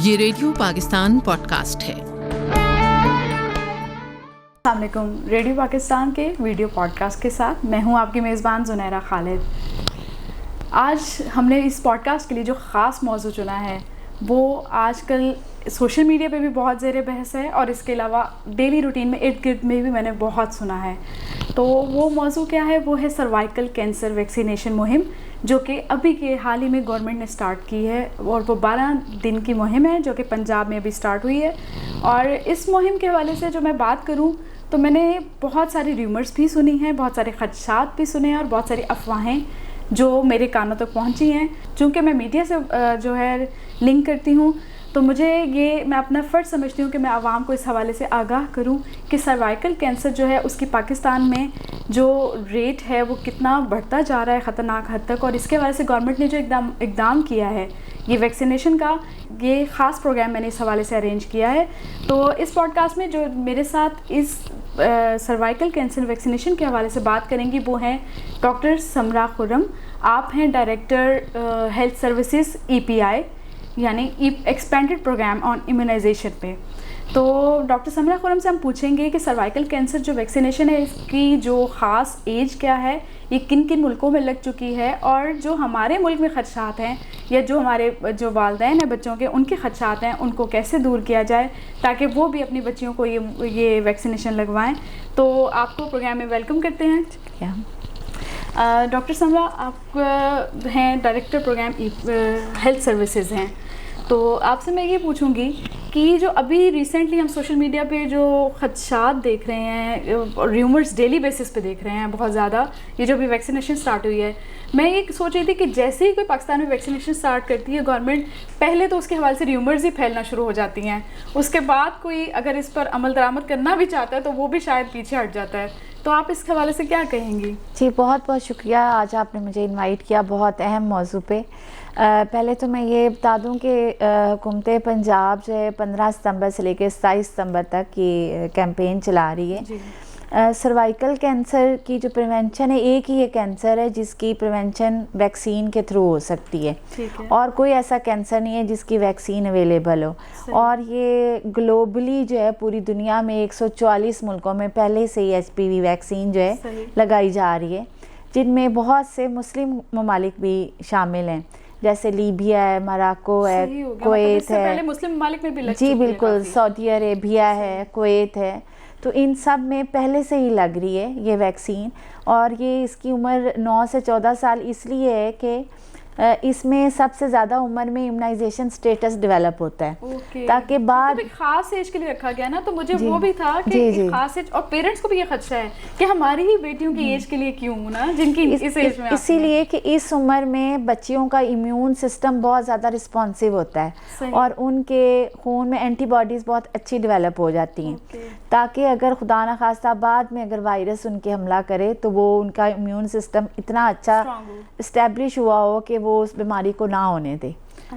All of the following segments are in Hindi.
ये रेडियो पाकिस्तान पॉडकास्ट है। अस्सलाम वालेकुम। रेडियो पाकिस्तान के वीडियो पॉडकास्ट के साथ मैं हूं आपकी मेज़बान ज़ुनैरा खालिद। आज हमने इस पॉडकास्ट के लिए जो ख़ास मौजू चुना है वो आजकल सोशल मीडिया पे भी बहुत ज़ेर बहस है और इसके अलावा डेली रूटीन में इर्द गिर्द में भी मैंने बहुत सुना है। तो वो मौजू क्या है, वो है सर्वाइकल कैंसर वैक्सीनेशन मुहिम, जो कि अभी के हाल ही में गवर्नमेंट ने स्टार्ट की है और वो 12 दिन की मुहिम है जो कि पंजाब में अभी स्टार्ट हुई है। और इस मुहिम के हवाले से जो मैं बात करूं तो मैंने बहुत सारी र्यूमर्स भी सुनी हैं, बहुत सारे खदशात भी सुने हैं और बहुत सारी अफवाहें जो मेरे कानों तक पहुंची हैं। चूँकि मैं मीडिया से जो है लिंक करती हूँ तो मैं अपना फ़र्ज़ समझती हूँ कि मैं आवाम को इस हवाले से आगाह करूँ कि सर्वाइकल कैंसर जो है उसकी पाकिस्तान में जो रेट है वो कितना बढ़ता जा रहा है ख़तरनाक हद तक। और इसके हवाले से गवर्नमेंट ने जो इक़दाम किया है ये वैक्सीनेशन का, ये ख़ास प्रोग्राम मैंने इस हवाले से अरेंज किया है। तो इस पॉडकास्ट में जो मेरे साथ इस सर्वाइकल कैंसर वैक्सीनेशन के हवाले से बात करेंगी वो हैं डॉक्टर समरा खुर्रम। आप हैं डायरेक्टर हेल्थ सर्विसेज EPI यानी एक्सपेंडेड प्रोग्राम ऑन इम्यूनाइजेशन पे। तो डॉक्टर समरा खुर्रम से हम पूछेंगे कि सर्वाइकल कैंसर जो वैक्सीनेशन है इसकी जो ख़ास एज क्या है, ये किन किन मुल्कों में लग चुकी है और जो हमारे मुल्क में खदशात हैं या जो हमारे जो वालिदैन हैं बच्चों के उनके खदशात हैं उनको कैसे दूर किया जाए ताकि वो भी अपनी बच्चियों को ये वैक्सीनेशन लगवाएं। तो आपको प्रोग्राम में वेलकम करते हैं। डॉक्टर समरा, आप हैं डायरेक्टर प्रोग्राम हेल्थ सर्विसेज हैं। तो आपसे मैं ये पूछूंगी कि जो अभी रिसेंटली हम सोशल मीडिया पे जो खदशात देख रहे हैं, र्यूमर्स डेली बेसिस पे देख रहे हैं बहुत ज़्यादा, ये जो अभी वैक्सीनेशन स्टार्ट हुई है, मैं ये सोच रही थी कि जैसे ही कोई पाकिस्तान में वैक्सीनेशन स्टार्ट करती है गवर्नमेंट, पहले तो उसके हवाले से र्यूमर्स ही फैलना शुरू हो जाती हैं। उसके बाद कोई अगर इस पर अमल दरामद करना भी चाहता है तो वो भी शायद पीछे हट जाता है। तो आप इस हवाले से क्या कहेंगी? जी, बहुत बहुत शुक्रिया, आज आपने मुझे इनवाइट किया बहुत अहम मौजू पे। पहले तो मैं ये बता दूं कि हुकूमत पंजाब जो है 15 सितंबर से लेकर 27 सितंबर तक ये कैंपेन चला रही है। सर्वाइकल कैंसर की जो प्रिवेंशन है, एक ही ये कैंसर है जिसकी प्रिवेंशन वैक्सीन के थ्रू हो सकती है और कोई ऐसा कैंसर नहीं है जिसकी वैक्सीन अवेलेबल हो। और ये ग्लोबली जो है पूरी दुनिया में 144 मुल्कों में पहले से ही HPV वैक्सीन जो है लगाई जा रही है, जिनमें बहुत से मुस्लिम ममालिक भी शामिल हैं, जैसे लीबिया है, मोरक्को है, कुवैत है, पहले मुस्लिम ममालिक में भी लग जी बिल्कुल, सऊदी अरेबिया है, कुवैत है। तो इन सब में पहले से ही लग रही है ये वैक्सीन। और ये इसकी उम्र 9 से 14 साल इसलिए है कि इसमें सबसे ज़्यादा उम्र में इम्यूनाइजेशन स्टेटस डेवलप होता है ताकि बाद एक खास एज के लिए रखा गया ना। तो मुझे वो भी था कि खास एज, और पेरेंट्स को भी ये खदशा है कि हमारी ही बेटियों की एज के लिए क्यों ना, जिनकी इस एज में, इसीलिए कि इस उम्र में बच्चियों का इम्यून सिस्टम बहुत ज़्यादा रिस्पॉन्सिव होता है और उनके खून में एंटीबॉडीज़ बहुत अच्छी डेवलप हो जाती हैं ताकि अगर खुदा न खास्ता बाद में अगर वायरस उनके हमला करे तो वो उनका इम्यून सिस्टम इतना अच्छा इस्टेब्लिश हुआ हो कि वो उस बीमारी को ना होने दे।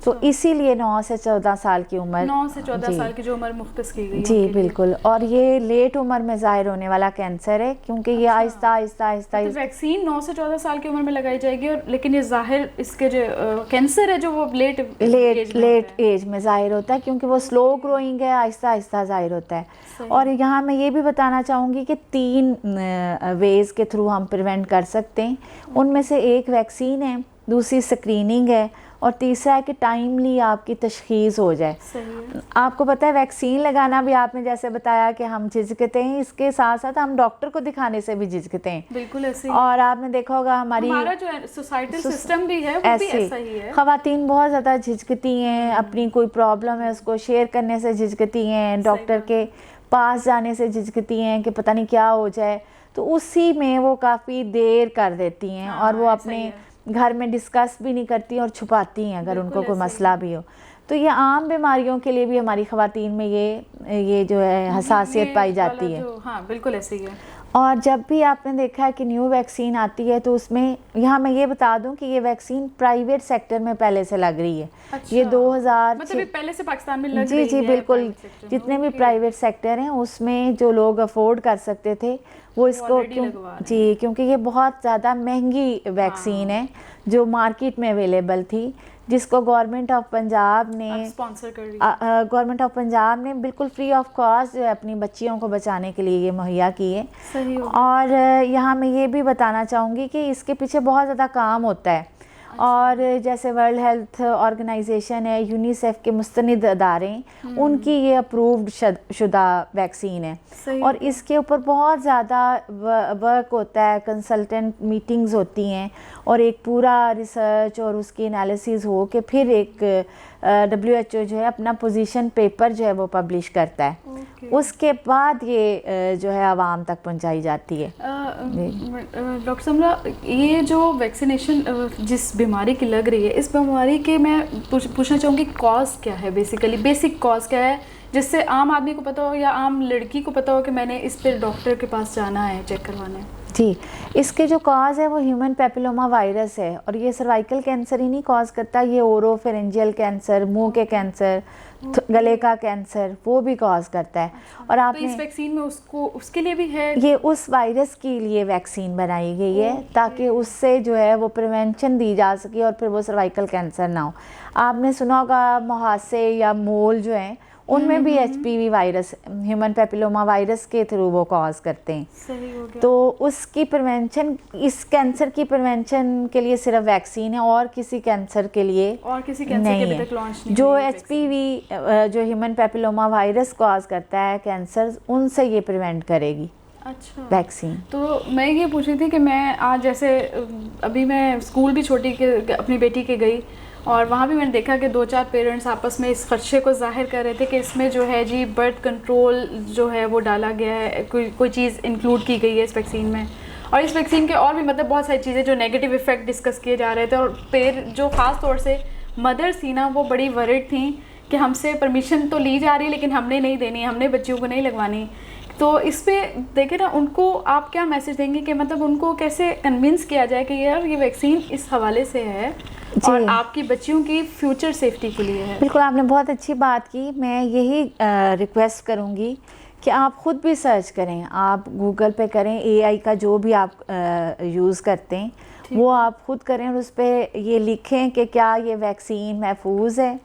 तो इसीलिए 9 से 14 साल की उम्र, 9 से 14 साल की जो उम्र मुख्तस की गई, जी बिल्कुल। और ये लेट उम्र में जाहिर होने वाला कैंसर है क्योंकि ये आहिस्ता आहिस्ता तो वैक्सीन 9 से 14 साल की उम्र में लगाई जाएगी और लेकिन ये जाहिर इसके जो कैंसर है जो वो लेट एज में जाहिर होता है क्योंकि वो स्लो ग्रोइंग है, आहिस्ता आहिस्ता जाहिर होता है। और यहाँ मैं ये भी बताना चाहूँगी कि 3 वेज के थ्रू हम प्रिवेंट कर सकते हैं। उनमें से एक वैक्सीन है, दूसरी स्क्रीनिंग है और तीसरा है कि टाइमली आपकी तशखीस हो जाए। आपको पता है वैक्सीन लगाना भी, आपने जैसे बताया कि हम झिझकते हैं, इसके साथ साथ हम डॉक्टर को दिखाने से भी झिझकते हैं। बिल्कुल ऐसे। और आपने देखा होगा हमारा जो सोसाइटल सिस्टम भी है वो भी ऐसा ही है। खवातीन बहुत ज़्यादा झिझकती हैं, अपनी कोई प्रॉब्लम है उसको शेयर करने से झिझकती हैं, डॉक्टर के पास जाने से झिझकती हैं कि पता नहीं क्या हो जाए। तो उसी में वो काफ़ी देर कर देती हैं और वो अपने घर में डिस्कस भी नहीं करती और छुपाती हैं अगर उनको कोई मसला भी हो। तो ये आम बीमारियों के लिए भी हमारी ख़वातीन में ये जो है हसासियत पाई जाती है। हाँ बिल्कुल ऐसे ही है। और जब भी आपने देखा है कि न्यू वैक्सीन आती है तो उसमें, यहाँ मैं ये बता दूं कि ये वैक्सीन प्राइवेट सेक्टर में पहले से लग रही है। ये 2000 मतलब पहले से पाकिस्तान में लग रही है। जी बिल्कुल, जितने भी प्राइवेट सेक्टर हैं उसमें जो लोग अफोर्ड कर सकते थे वो इसको क्योंकि ये बहुत ज़्यादा महंगी वैक्सीन है जो मार्केट में अवेलेबल थी, जिसको गवर्नमेंट ऑफ पंजाब ने स्पॉन्सर कर रही गवर्नमेंट ऑफ पंजाब ने बिल्कुल फ्री ऑफ कॉस्ट जो है अपनी बच्चियों को बचाने के लिए ये मुहैया किए। सही हो। और यहाँ मैं ये भी बताना चाहूँगी कि इसके पीछे बहुत ज़्यादा काम होता है। और जैसे वर्ल्ड हेल्थ ऑर्गेनाइजेशन है, यूनिसेफ के मुस्तनिद अदारे, उनकी ये अप्रूव्ड शुदा वैक्सीन है और इसके ऊपर बहुत ज़्यादा वर्क होता है, कंसल्टेंट मीटिंग्स होती हैं और एक पूरा रिसर्च और उसकी एनालिसिस हो के फिर एक WHO जो है अपना पोजीशन पेपर जो है वो पब्लिश करता है। उसके बाद ये जो है आवाम तक पहुंचाई जाती है। डॉक्टर समरा, ये जो वैक्सीनेशन जिस बीमारी की लग रही है, इस बीमारी के मैं पूछना चाहूँगी कॉज क्या है, बेसिकली बेसिक कॉज क्या है जिससे आम आदमी को पता हो या आम लड़की को पता हो कि मैंने इस पर डॉक्टर के पास जाना है, चेक करवाना है? जी, इसके जो कॉज है वो ह्यूमन पेपिलोमा वायरस है और ये सर्वाइकल कैंसर ही नहीं कॉज करता, ये ओरोफेरेंजियल कैंसर, मुंह के कैंसर, गले का कैंसर वो भी कॉज करता है। और आपने तो इस वैक्सीन में उसके लिए भी है? ये उस वायरस के लिए वैक्सीन बनाई गई है ताकि उससे जो है वो प्रिवेंशन दी जा सके और फिर वो सर्वाइकल कैंसर ना हो। आपने सुना होगा मुहासे या मोल जो हैं उनमें भी HPV virus, human papilloma virus के थ्रू वो कॉज करते हैं। सही हो गया। तो उसकी प्रिवेंशन, इस कैंसर की प्रिवेंशन के लिए सिर्फ वैक्सीन है और किसी कैंसर के लिए और किसी कैंसर नहीं के है। अभी तक लॉन्च नहीं जो हुई है HPV जो ह्यूमन पेपिलोमा वायरस कॉज करता है कैंसर, उनसे ये प्रिवेंट करेगी अच्छा वैक्सीन। तो मैं ये पूछ रही थी कि मैं आज जैसे अभी मैं स्कूल भी छोटी के अपनी बेटी के गई और वहाँ भी मैंने देखा कि 2-4 पेरेंट्स आपस में इस खदशे को जाहिर कर रहे थे कि इसमें जो है जी बर्थ कंट्रोल जो है वो डाला गया है, कोई चीज़ इंक्लूड की गई है इस वैक्सीन में। और इस वैक्सीन के और भी मतलब बहुत सारी चीज़ें जो नेगेटिव इफ़ेक्ट डिस्कस किए जा रहे थे और जो ख़ास तौर से मदर्स थी ना वो बड़ी वरिड थी कि हमसे परमिशन तो ली जा रही है लेकिन हमने नहीं देनी, हमने बच्चियों को नहीं लगवानी। तो इस पे देखे ना, उनको आप क्या मैसेज देंगे कि मतलब उनको कैसे कन्विंस किया जाए कि यार ये वैक्सीन इस हवाले से है और आपकी बच्चियों की फ्यूचर सेफ्टी के लिए है? बिल्कुल, आपने बहुत अच्छी बात की। मैं यही रिक्वेस्ट करूँगी कि आप ख़ुद भी सर्च करें, आप गूगल पे करें, AI का जो भी आप यूज़ करते हैं वो आप ख़ुद करें और उस पर ये लिखें कि क्या ये वैक्सीन महफूज है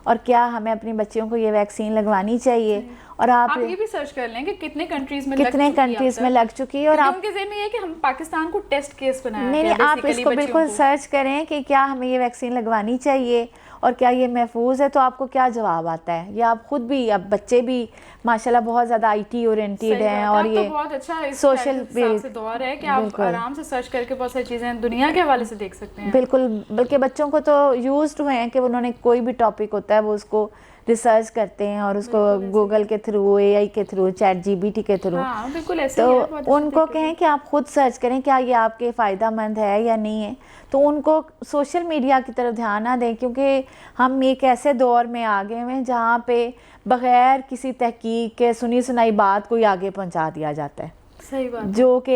और क्या हमें अपनी बच्चियों को ये वैक्सीन लगवानी चाहिए। और आप ये भी सर्च कर लें कि कितने कंट्रीज़ में लग चुकी है और आप उनके ज़हन में ये कि हम पाकिस्तान को टेस्ट केस बनाया नहीं, आप इसको बिल्कुल सर्च करें कि क्या हमें ये वैक्सीन लगवानी चाहिए और क्या ये महफूज है, तो आपको क्या जवाब आता है। ये आप खुद भी, अब बच्चे भी माशाल्लाह बहुत ज़्यादा IT ओरिएंटेड हैं और ये तो बहुत अच्छा सोशल दौर है कि आप आराम से सर्च करके बहुत सारी चीज़ें दुनिया के हवाले से देख सकते हैं। बिल्कुल, बल्कि बच्चों को तो यूज्ड हुए हैं कि उन्होंने कोई भी टॉपिक होता है वो उसको रिसर्च करते हैं और उसको गूगल के थ्रू, AI के थ्रू, ChatGPT के थ्रू। हाँ, बिल्कुल ऐसे तो ही है, उनको कहें कि आप खुद सर्च करें क्या ये आपके फ़ायदा मंद है या नहीं है। तो उनको सोशल मीडिया की तरफ ध्यान ना दें क्योंकि हम एक ऐसे दौर में आ गए हैं जहाँ पे बग़ैर किसी तहकीक के सुनी सुनाई बात कोई आगे पहुँचा दिया जाता है। सही बात। जो कि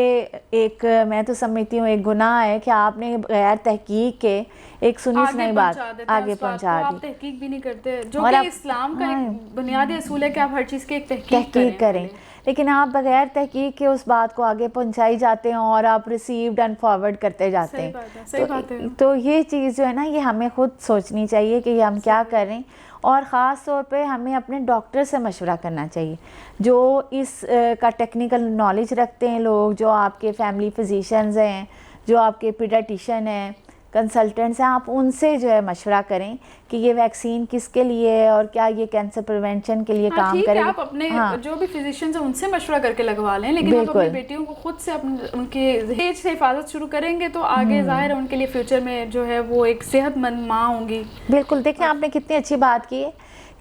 एक, मैं तो समझती हूँ एक गुनाह है कि आपने गैर तहकीक के एक सुनी सुनाई बात आगे पहुंचा दी। आप तहकीक भी नहीं करते, जो कि इस्लाम का एक बुनियादी असूल है कि आप हर चीज़ की एक तहकीक करें। लेकिन आप बगैर तहकीक के उस बात को आगे पहुंचाई जाते हैं और आप रिसीव्ड एंड फॉरवर्ड करते जाते हैं। तो ये चीज़ जो है ना, ये हमें खुद सोचनी चाहिए कि हम क्या करें और ख़ास तौर पे हमें अपने डॉक्टर से मशवरा करना चाहिए जो इस का टेक्निकल नॉलेज रखते हैं लोग, जो आपके फैमिली फिजिशियंस हैं, जो आपके पीडियाट्रिशियन हैं, कंसल्टेंट्स हैं। आप उनसे जो है मशवरा करें कि ये वैक्सीन किसके लिए है और क्या ये कैंसर प्रिवेंशन के लिए काम करेगी। आप अपने जो भी फिजिशियंस हैं उनसे मशवरा करके लगवा लें, लेकिन आप अपनी बेटियों को खुद से उनके एज से हिफाजत शुरू करेंगे तो आगे ज़ाहिर है उनके लिए फ्यूचर में जो है वो एक सेहतमंद माँ होंगी। बिल्कुल, देखिए आपने कितनी अच्छी बात की है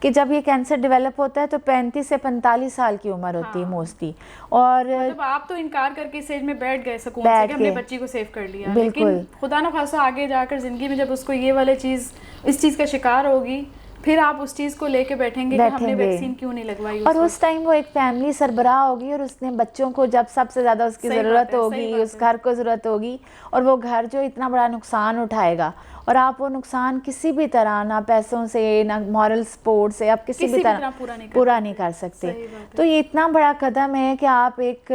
कि जब ये कैंसर डेवलप होता है तो 35 से 45 साल की उम्र होती है मोस्टली। और मतलब आप तो इनकार करके स्टेज में बैठ गए सुकून से कि हमने बच्ची को सेव कर लिया, लेकिन खुदा न खासा आगे जाकर जिंदगी में जब उसको ये वाली चीज़, इस चीज़ का शिकार होगी, फिर आप उस चीज़ को लेके बैठेंगे कि हमने वैक्सीन क्यों नहीं लगवाई। और उस टाइम वो एक फैमिली सरबराह होगी और उसने बच्चों को जब सबसे ज़्यादा उसकी ज़रूरत होगी, उस घर को ज़रूरत होगी और वो घर जो इतना बड़ा नुकसान उठाएगा और आप वो नुकसान किसी भी तरह, ना पैसों से ना मॉरल सपोर्ट से, आप किसी भी तरह पूरा नहीं कर सकते। तो ये इतना बड़ा कदम है कि आप एक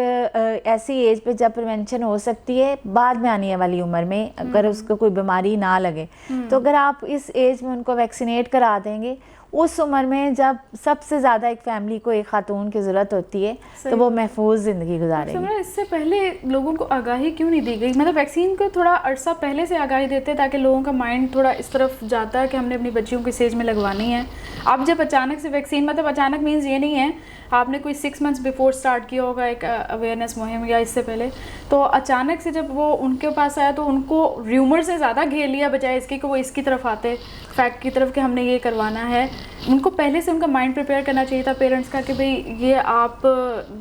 ऐसी एज पे जब प्रिवेंशन हो सकती है, बाद में आने वाली उम्र में अगर उसको कोई बीमारी ना लगे, तो अगर आप इस एज में उनको वैक्सीनेट करा देंगे, उस उम्र में जब सबसे ज़्यादा एक फैमिली को एक खातून की ज़रूरत होती है, तो वो महफूज ज़िंदगी गुजारेगी। इससे पहले लोगों को आगाही क्यों नहीं दी गई? मतलब वैक्सीन को थोड़ा अरसा पहले से आगाही देते ताकि लोगों का माइंड थोड़ा इस तरफ जाता है कि हमने अपनी बच्चियों को इस एज में लगवानी है। अब जब अचानक से वैक्सीन, मतलब अचानक मीन्स ये नहीं है आपने कोई 6 मंथ्स बिफोर स्टार्ट किया होगा एक अवेयरनेस मुहिम या इससे पहले, तो अचानक से जब वो उनके पास आया तो उनको र्यूमर से ज़्यादा घेर लिया बजाय इसके कि वो इसकी तरफ आते, फैक्ट की तरफ कि हमने ये करवाना है। उनको पहले से उनका माइंड प्रिपेयर करना चाहिए था पेरेंट्स का कि भाई ये आप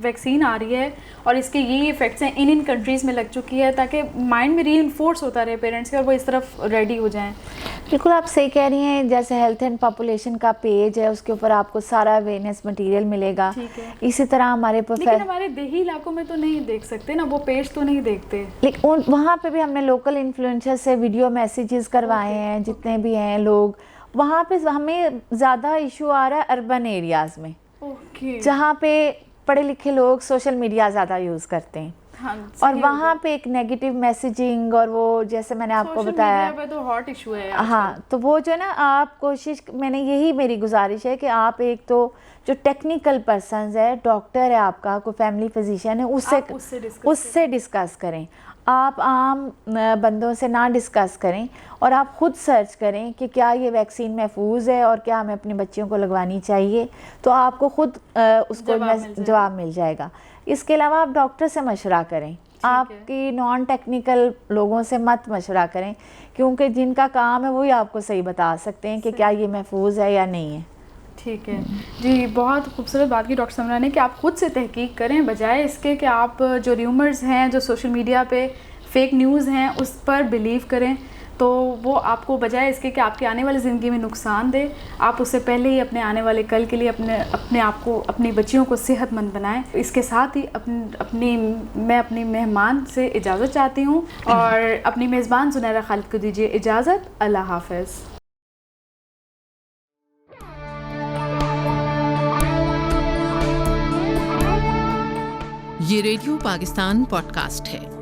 वैक्सीन आ रही है और इसके ये इफ़ेक्ट्स हैं, इन कंट्रीज़ में लग चुकी है, ताकि माइंड में रीइंफोर्स होता रहे पेरेंट्स के और वो इस तरफ रेडी हो जाएं। बिल्कुल आप सही कह रही हैं। जैसे हेल्थ एंड पॉपुलेशन का पेज है, उसके ऊपर आपको सारा अवेयरनेस मटेरियल मिलेगा। इसी तरह हमारे लेकिन हमारे देही इलाकों में तो नहीं देख सकते ना, वो पेज तो नहीं देखते। लेकिन वहाँ पे भी हमने लोकल इन्फ्लुएंसर से वीडियो मैसेजेस करवाए हैं, जितने भी हैं लोग। वहाँ पे हमें ज़्यादा इशू आ रहा है अर्बन एरियाज़ में, जहाँ पे पढ़े लिखे लोग सोशल मीडिया ज़्यादा यूज़ करते हैं। हाँ, और वहाँ पे एक नेगेटिव मैसेजिंग, और वो जैसे मैंने आपको बताया पे तो हॉट इशू है। हाँ, तो वो जो ना आप कोशिश, मैंने यही मेरी गुजारिश है कि आप एक तो जो टेक्निकल पर्सन्स है, डॉक्टर है आपका, कोई फैमिली फिजिशियन है, उससे डिस्कस करें। आप आम बंदों से ना डिस्कस करें और आप खुद सर्च करें कि क्या ये वैक्सीन महफूज है और क्या हमें अपनी बच्चियों को लगवानी चाहिए, तो आपको खुद उसको जवाब मिल जाएगा। इसके अलावा आप डॉक्टर से मशवरा करें, आपकी नॉन टेक्निकल लोगों से मत मशवरा करें, क्योंकि जिनका काम है वही आपको सही बता सकते हैं कि क्या ये महफूज है या नहीं है। ठीक है जी, बहुत खूबसूरत बात की डॉक्टर समरा ने कि आप खुद से तहकीक करें बजाय इसके कि आप जो र्यूमर्स हैं, जो सोशल मीडिया पे फेक न्यूज़ हैं, उस पर बिलीव करें। तो वो आपको बजाय इसके कि आपकी आने वाली ज़िंदगी में नुकसान दे, आप उससे पहले ही अपने आने वाले कल के लिए अपने आप को, अपनी बच्चियों को सेहतमंद बनाएं। इसके साथ ही मैं अपनी मेहमान से इजाज़त चाहती हूँ और अपनी मेज़बान ज़ुनैरा खालिद को दीजिए इजाज़त। अल्लाह हाफ़िज़। ये रेडियो पाकिस्तान पॉडकास्ट है।